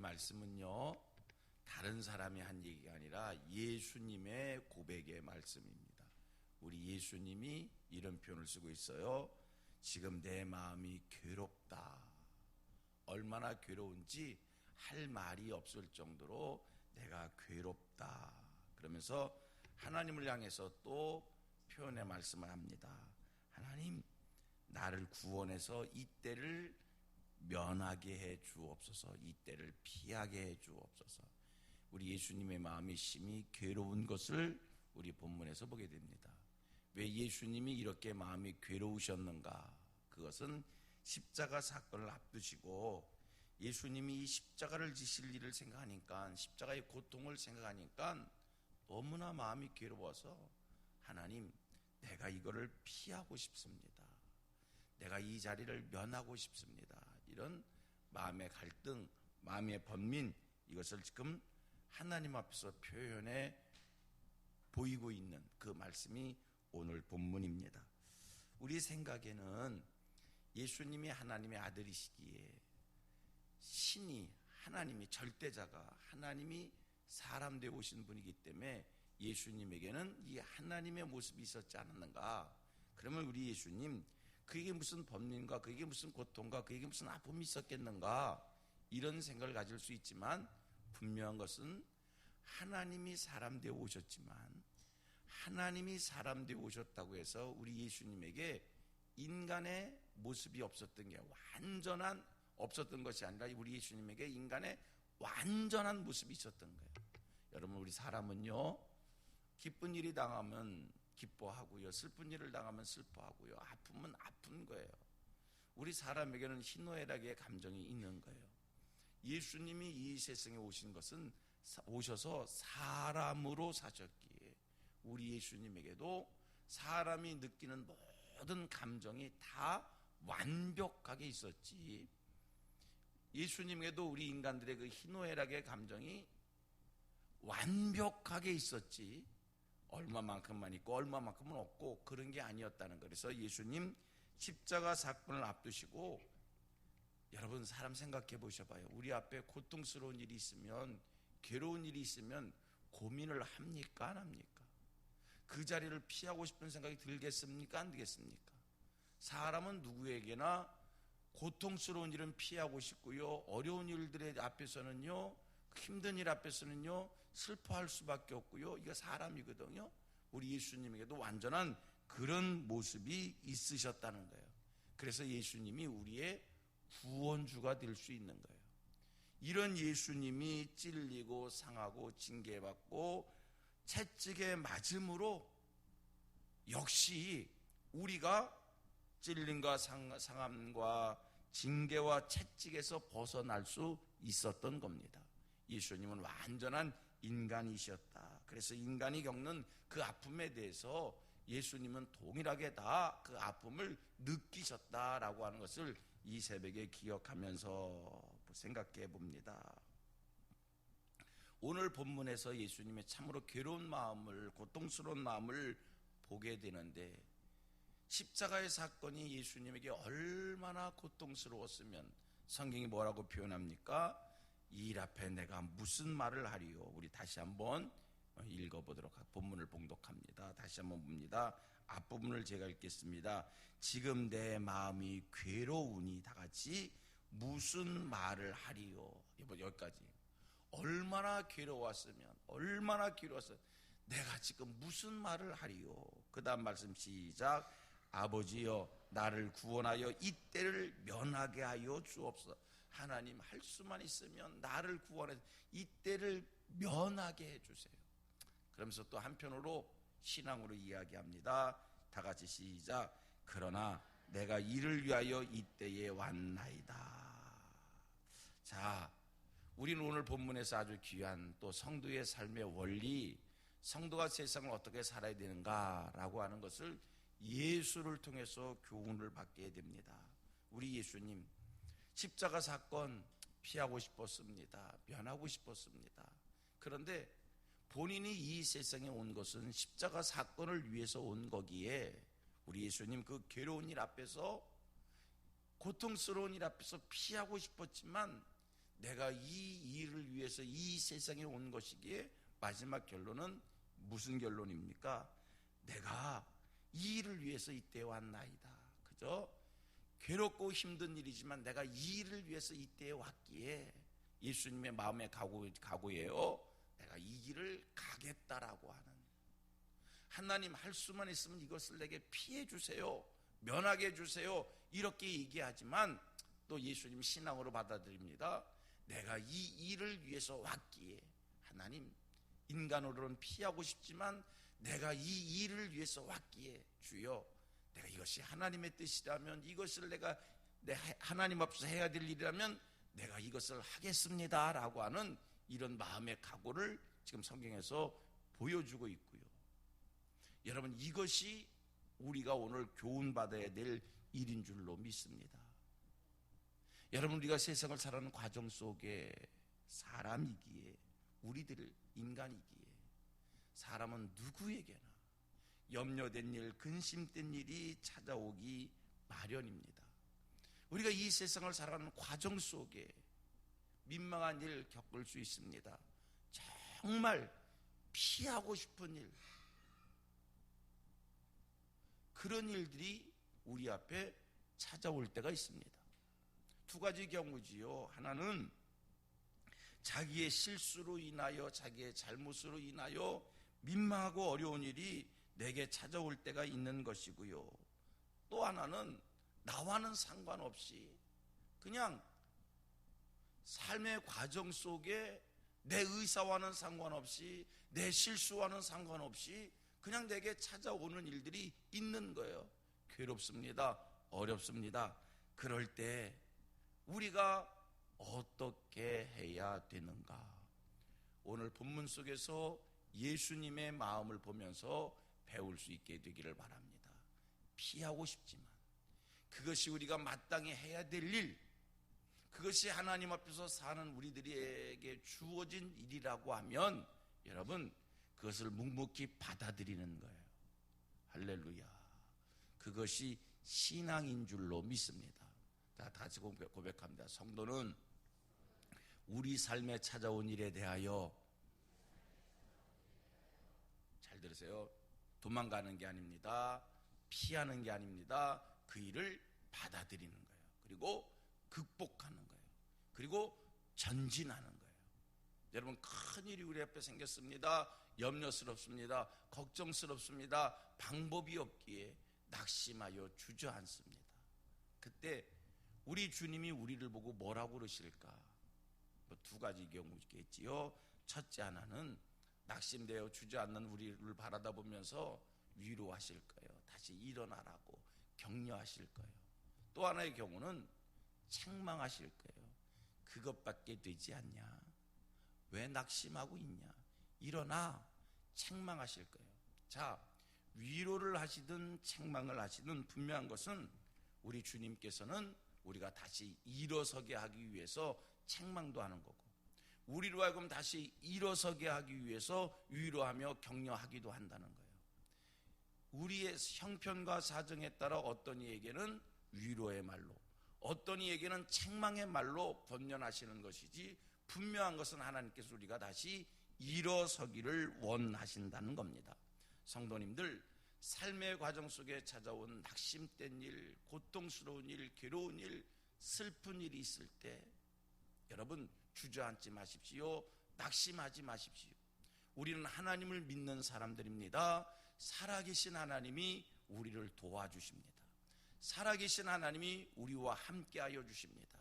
말씀은요, 다른 사람이 한 얘기가 아니라 예수님의 고백의 말씀입니다. 우리 예수님이 이런 표현을 쓰고 있어요. 지금 내 마음이 괴롭다. 얼마나 괴로운지 할 말이 없을 정도로 내가 괴롭다. 그러면서 하나님을 향해서 또 표현의 말씀을 합니다. 하나님, 나를 구원해서 이 때를 면하게 해 주옵소서. 이 때를 피하게 해 주옵소서. 우리 예수님의 마음이 심히 괴로운 것을 우리 본문에서 보게 됩니다. 왜 예수님이 이렇게 마음이 괴로우셨는가? 그것은 십자가 사건을 앞두시고 예수님이 이 십자가를 지실 일을 생각하니까, 십자가의 고통을 생각하니까 너무나 마음이 괴로워서 하나님, 내가 이거를 피하고 싶습니다. 내가 이 자리를 면하고 싶습니다. 이런 마음의 갈등, 마음의 번민, 이것을 지금 하나님 앞에서 표현해 보이고 있는 그 말씀이 오늘 본문입니다. 우리 생각에는 예수님이 하나님의 아들이시기에 신이, 하나님이 절대자가, 하나님이 사람 되어 오신 분이기 때문에 예수님에게는 이 하나님의 모습이 있었지 않았는가? 그러면 우리 예수님, 그에게 무슨 번민과 그에게 무슨 고통과 그에게 무슨 아픔이 있었겠는가? 이런 생각을 가질 수 있지만 분명한 것은 하나님이 사람 되어 오셨지만, 하나님이 사람 되어 오셨다고 해서 우리 예수님에게 인간의 모습이 없었던 게 완전한 없었던 것이 아니라 우리 예수님에게 인간의 완전한 모습이 있었던 거예요. 여러분, 우리 사람은요, 기쁜 일이 당하면 기뻐하고요, 슬픈 일을 당하면 슬퍼하고요, 아프면 아픈 거예요. 우리 사람에게는 희노애락의 감정이 있는 거예요. 예수님이 이 세상에 오신 것은, 오셔서 사람으로 사셨기에 우리 예수님에게도 사람이 느끼는 모든 감정이 다 완벽하게 있었지, 예수님에게도 우리 인간들의 그 희노애락의 감정이 완벽하게 있었지, 얼마만큼만 있고 얼마만큼은 없고 그런 게 아니었다는 거예요. 그래서 예수님 십자가 사건을 앞두시고, 여러분 사람 생각해 보셔봐요. 우리 앞에 고통스러운 일이 있으면, 괴로운 일이 있으면 고민을 합니까, 안 합니까? 그 자리를 피하고 싶은 생각이 들겠습니까, 안 들겠습니까? 사람은 누구에게나 고통스러운 일은 피하고 싶고요, 어려운 일들의 앞에서는요, 힘든 일 앞에서는요 슬퍼할 수밖에 없고요. 이거 사람이거든요. 우리 예수님에게도 완전한 그런 모습이 있으셨다는 거예요. 그래서 예수님이 우리의 구원주가 될 수 있는 거예요. 이런 예수님이 찔리고 상하고 징계받고 채찍에 맞음으로 역시 우리가 찔림과 상함과 징계와 채찍에서 벗어날 수 있었던 겁니다. 예수님은 완전한 인간이셨다. 그래서 인간이 겪는 그 아픔에 대해서 예수님은 동일하게 다 그 아픔을 느끼셨다라고 하는 것을 이 새벽에 기억하면서 생각해 봅니다. 오늘 본문에서 예수님의 참으로 괴로운 마음을, 고통스러운 마음을 보게 되는데, 십자가의 사건이 예수님에게 얼마나 고통스러웠으면 성경이 뭐라고 표현합니까? 이 일 앞에 내가 무슨 말을 하리요? 우리 다시 한번 읽어보도록 하고 본문을 봉독합니다. 다시 한번 봅니다. 앞부분을 제가 읽겠습니다. 지금 내 마음이 괴로우니, 다 같이 무슨 말을 하리요? 여기까지. 얼마나 괴로웠으면, 얼마나 괴로웠으면 내가 지금 무슨 말을 하리요? 그 다음 말씀 시작. 아버지여, 나를 구원하여 이 때를 면하게 하여 주옵소서. 하나님, 할 수만 있으면 나를 구원해서 이 때를 면하게 해주세요. 그러면서 또 한편으로 신앙으로 이야기합니다. 다 같이 시작. 그러나 내가 이를 위하여 이 때에 왔나이다. 자, 우리는 오늘 본문에서 아주 귀한 또 성도의 삶의 원리, 성도가 세상을 어떻게 살아야 되는가라고 하는 것을 예수를 통해서 교훈을 받게 됩니다. 우리 예수님 십자가 사건 피하고 싶었습니다. 면하고 싶었습니다. 그런데 본인이 이 세상에 온 것은 십자가 사건을 위해서 온 거기에 우리 예수님 그 괴로운 일 앞에서, 고통스러운 일 앞에서 피하고 싶었지만 내가 이 일을 위해서 이 세상에 온 것이기에 마지막 결론은 무슨 결론입니까? 내가 이 일을 위해서 이때에 왔나이다. 그죠? 괴롭고 힘든 일이지만 내가 이 일을 위해서 이때에 왔기에 예수님의 마음의 각오예요. 내가 이 길을 가겠다라고 하는, 하나님 할 수만 있으면 이것을 내게 피해 주세요, 면하게 해주세요, 이렇게 얘기하지만 또 예수님 신앙으로 받아들입니다. 내가 이 일을 위해서 왔기에 하나님, 인간으로는 피하고 싶지만 내가 이 일을 위해서 왔기에 주여, 내가 이것이 하나님의 뜻이라면, 이것을 내가 하나님 앞에서 해야 될 일이라면 내가 이것을 하겠습니다 라고 하는 이런 마음의 각오를 지금 성경에서 보여주고 있고요. 여러분, 이것이 우리가 오늘 교훈받아야 될 일인 줄로 믿습니다. 여러분, 우리가 세상을 살아가는 과정 속에 사람이기에, 우리들 인간이기에, 사람은 누구에게나 염려된 일, 근심된 일이 찾아오기 마련입니다. 우리가 이 세상을 살아가는 과정 속에 민망한 일 겪을 수 있습니다. 정말 피하고 싶은 일, 그런 일들이 우리 앞에 찾아올 때가 있습니다. 두 가지 경우지요. 하나는 자기의 실수로 인하여, 자기의 잘못으로 인하여 민망하고 어려운 일이 내게 찾아올 때가 있는 것이고요. 또 하나는 나와는 상관없이 그냥 삶의 과정 속에 내 의사와는 상관없이, 내 실수와는 상관없이 그냥 내게 찾아오는 일들이 있는 거예요. 괴롭습니다, 어렵습니다. 그럴 때 우리가 어떻게 해야 되는가? 오늘 본문 속에서 예수님의 마음을 보면서 배울 수 있게 되기를 바랍니다. 피하고 싶지만 그것이 우리가 마땅히 해야 될 일, 그것이 하나님 앞에서 사는 우리들에게 주어진 일이라고 하면 여러분, 그것을 묵묵히 받아들이는 거예요. 할렐루야. 그것이 신앙인 줄로 믿습니다. 자, 다시 고백합니다. 성도는 우리 삶에 찾아온 일에 대하여, 잘 들으세요, 도망가는 게 아닙니다. 피하는 게 아닙니다. 그 일을 받아들이는 거예요. 그리고 극복하는 거예요. 그리고 전진하는 거예요. 여러분, 큰일이 우리 앞에 생겼습니다. 염려스럽습니다. 걱정스럽습니다. 방법이 없기에 낙심하여 주저앉습니다. 그때 우리 주님이 우리를 보고 뭐라고 그러실까? 두 가지 경우겠지요. 첫째 하나는 낙심되어 주저앉는 우리를 바라다 보면서 위로하실 거예요. 다시 일어나라고 격려하실 거예요. 또 하나의 경우는 책망하실 거예요. 그것밖에 되지 않냐? 왜 낙심하고 있냐? 일어나. 책망하실 거예요. 자, 위로를 하시든 책망을 하시든 분명한 것은 우리 주님께서는 우리가 다시 일어서게 하기 위해서 책망도 하는 거고, 우리로 하여금 다시 일어서게 하기 위해서 위로하며 격려하기도 한다는 거예요. 우리의 형편과 사정에 따라 어떤 이에게는 위로의 말로, 어떤 이에게는 책망의 말로 권면하시는 것이지, 분명한 것은 하나님께서 우리가 다시 일어서기를 원하신다는 겁니다. 성도님들, 삶의 과정 속에 찾아온 낙심된 일, 고통스러운 일, 괴로운 일, 슬픈 일이 있을 때 여러분, 주저앉지 마십시오. 낙심하지 마십시오. 우리는 하나님을 믿는 사람들입니다. 살아계신 하나님이 우리를 도와주십니다. 살아계신 하나님이 우리와 함께하여 주십니다.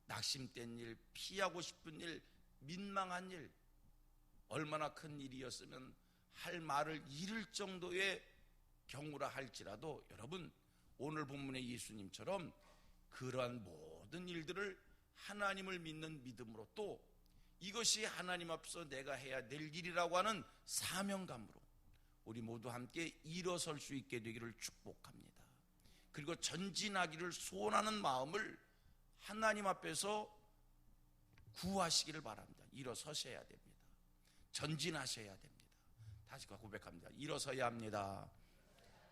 낙심된 일, 피하고 싶은 일, 민망한 일, 얼마나 큰 일이었으면 할 말을 잃을 정도의 경우라 할지라도 여러분, 오늘 본문의 예수님처럼 그러한 모든 일들을 하나님을 믿는 믿음으로, 또 이것이 하나님 앞에서 내가 해야 될 일이라고 하는 사명감으로 우리 모두 함께 일어설 수 있게 되기를 축복합니다. 그리고 전진하기를 소원하는 마음을 하나님 앞에서 구하시기를 바랍니다. 일어서셔야 됩니다. 전진하셔야 됩니다. 다시 고백합니다. 일어서야 합니다.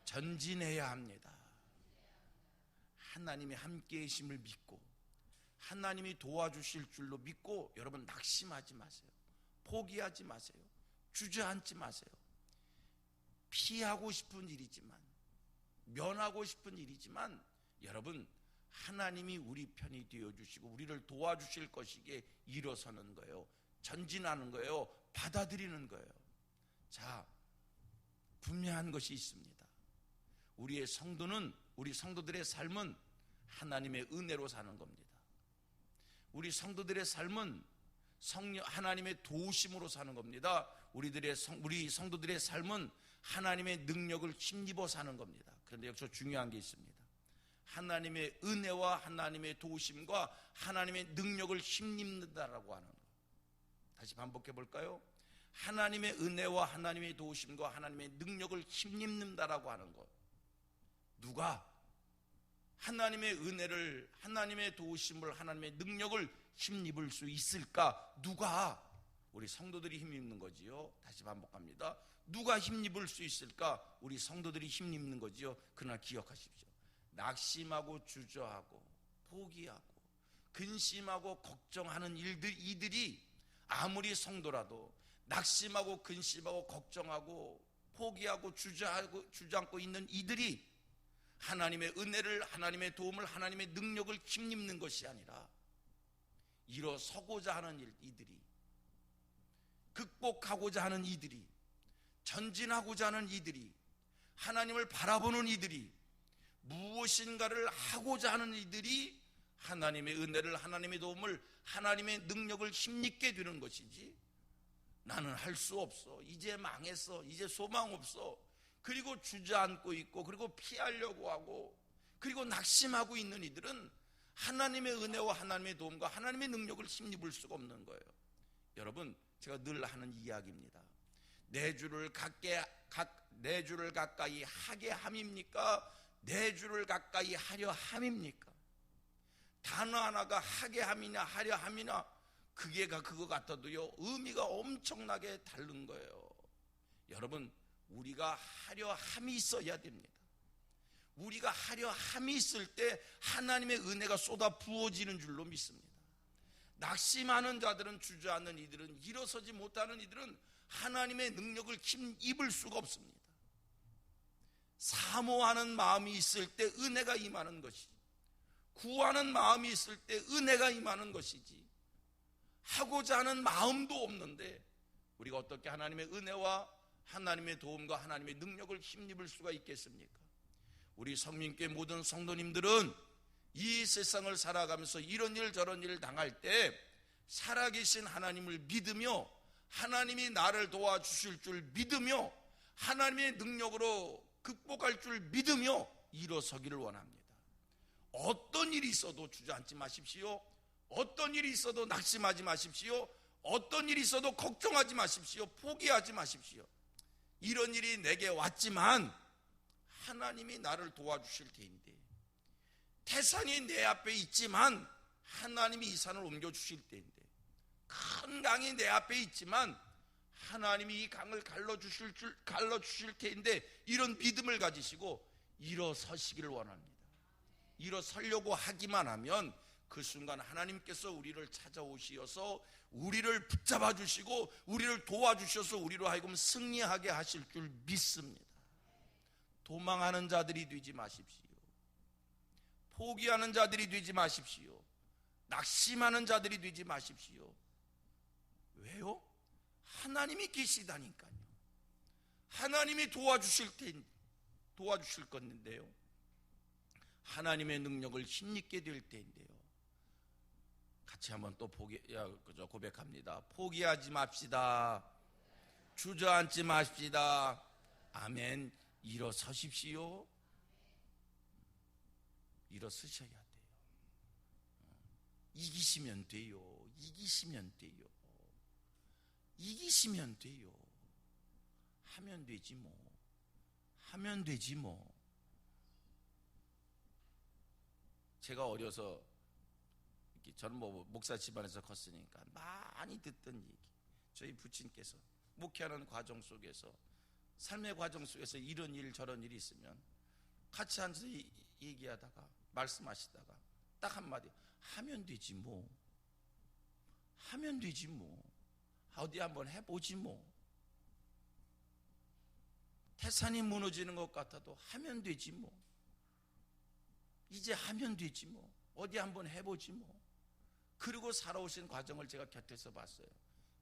전진해야 합니다. 하나님의 함께 계심을 믿고 하나님이 도와주실 줄로 믿고 여러분 낙심하지 마세요. 포기하지 마세요. 주저앉지 마세요. 피하고 싶은 일이지만, 면하고 싶은 일이지만 여러분 하나님이 우리 편이 되어주시고 우리를 도와주실 것이기에 일어서는 거예요. 전진하는 거예요. 받아들이는 거예요. 자, 분명한 것이 있습니다. 우리의 성도는, 우리 성도들의 삶은 하나님의 은혜로 사는 겁니다. 우리 성도들의 삶은 성령 하나님의 도우심으로 사는 겁니다. 우리 성도들의 삶은 하나님의 능력을 힘입어 사는 겁니다. 그런데 여기서 중요한 게 있습니다. 하나님의 은혜와 하나님의 도우심과 하나님의 능력을 힘입는다라고 하는 것. 다시 반복해 볼까요? 하나님의 은혜와 하나님의 도우심과 하나님의 능력을 힘입는다라고 하는 것. 누가 하나님의 은혜를, 하나님의 도우심을, 하나님의 능력을 힘입을 수 있을까? 누가? 우리 성도들이 힘입는 거지요. 다시 반복합니다. 누가 힘입을 수 있을까? 우리 성도들이 힘입는 거지요. 그러나 기억하십시오. 낙심하고 주저하고 포기하고 근심하고 걱정하는 이들이 아무리 성도라도 낙심하고 근심하고 걱정하고 포기하고 주저앉고 있는 이들이 하나님의 은혜를, 하나님의 도움을, 하나님의 능력을 힘입는 것이 아니라 일어서고자 하는 이들이, 극복하고자 하는 이들이, 전진하고자 하는 이들이, 하나님을 바라보는 이들이, 무엇인가를 하고자 하는 이들이 하나님의 은혜를, 하나님의 도움을, 하나님의 능력을 힘입게 되는 것이지, 나는 할 수 없어, 이제 망했어, 이제 소망 없어, 그리고 주저앉고 있고, 그리고 피하려고 하고, 그리고 낙심하고 있는 이들은 하나님의 은혜와 하나님의 도움과 하나님의 능력을 힘입을 수가 없는 거예요. 여러분, 제가 늘 하는 이야기입니다. 내 주를 가까이 하게 함입니까? 내 주를 가까이 하려 함입니까? 단어 하나가 하게 함이냐 하려 함이냐, 그거 같아도요 의미가 엄청나게 다른 거예요. 여러분, 우리가 하려 함이 있어야 됩니다. 우리가 하려 함이 있을 때 하나님의 은혜가 쏟아 부어지는 줄로 믿습니다. 낙심하는 자들은, 주저앉는 이들은, 일어서지 못하는 이들은 하나님의 능력을 힘입을 수가 없습니다. 사모하는 마음이 있을 때 은혜가 임하는 것이지, 구하는 마음이 있을 때 은혜가 임하는 것이지, 하고자 하는 마음도 없는데 우리가 어떻게 하나님의 은혜와 하나님의 도움과 하나님의 능력을 힘입을 수가 있겠습니까? 우리 성민교회 모든 성도님들은 이 세상을 살아가면서 이런 일 저런 일을 당할 때 살아계신 하나님을 믿으며, 하나님이 나를 도와주실 줄 믿으며, 하나님의 능력으로 극복할 줄 믿으며 일어서기를 원합니다. 어떤 일이 있어도 주저앉지 마십시오. 어떤 일이 있어도 낙심하지 마십시오. 어떤 일이 있어도 걱정하지 마십시오. 포기하지 마십시오. 이런 일이 내게 왔지만 하나님이 나를 도와주실 테인데, 태산이 내 앞에 있지만 하나님이 이 산을 옮겨주실 때인데, 큰 강이 내 앞에 있지만 하나님이 이 강을 갈라주실 테인데, 이런 믿음을 가지시고 일어서시기를 원합니다. 일어서려고 하기만 하면 그 순간 하나님께서 우리를 찾아오시어서 우리를 붙잡아 주시고 우리를 도와주셔서 우리로 하여금 승리하게 하실 줄 믿습니다. 도망하는 자들이 되지 마십시오. 포기하는 자들이 되지 마십시오. 낙심하는 자들이 되지 마십시오. 왜요? 하나님이 계시다니까요. 하나님이 도와주실 건데요. 하나님의 능력을 힘입게 될 때인데요. 같이 한번 또 고백합니다. 포기하지 맙시다. 주저앉지 마십시다. 아멘. 일어서십시오. 일어서셔야 돼요. 이기시면 돼요. 이기시면 돼요. 이기시면 돼요. 하면 되지 뭐. 하면 되지 뭐. 제가 어려서, 저는 목사 집안에서 컸으니까 많이 듣던 얘기, 저희 부친께서 목회하는 과정 속에서, 삶의 과정 속에서 이런 일 저런 일이 있으면 같이 앉아서 얘기하다가 말씀하시다가 딱 한마디, 하면 되지 뭐. 하면 되지 뭐. 어디 한번 해보지 뭐. 태산이 무너지는 것 같아도 하면 되지 뭐. 이제 하면 되지 뭐. 어디 한번 해보지 뭐. 그리고 살아오신 과정을 제가 곁에서 봤어요.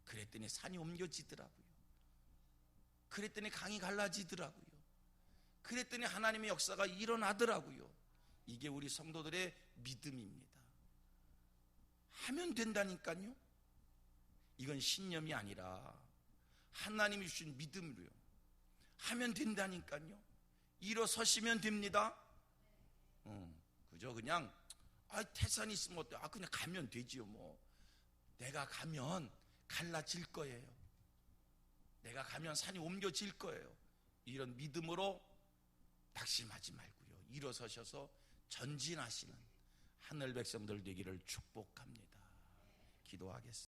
그랬더니 산이 옮겨지더라고요. 그랬더니 강이 갈라지더라고요. 그랬더니 하나님의 역사가 일어나더라고요. 이게 우리 성도들의 믿음입니다. 하면 된다니까요. 이건 신념이 아니라 하나님이 주신 믿음으로요. 하면 된다니까요. 일어서시면 됩니다. 그저 그냥 태산이 있으면 어때? 그냥 가면 되지요 뭐. 내가 가면 갈라질 거예요. 내가 가면 산이 옮겨질 거예요. 이런 믿음으로 낙심하지 말고요. 일어서셔서 전진하시는 하늘 백성들 되기를 축복합니다. 기도하겠습니다.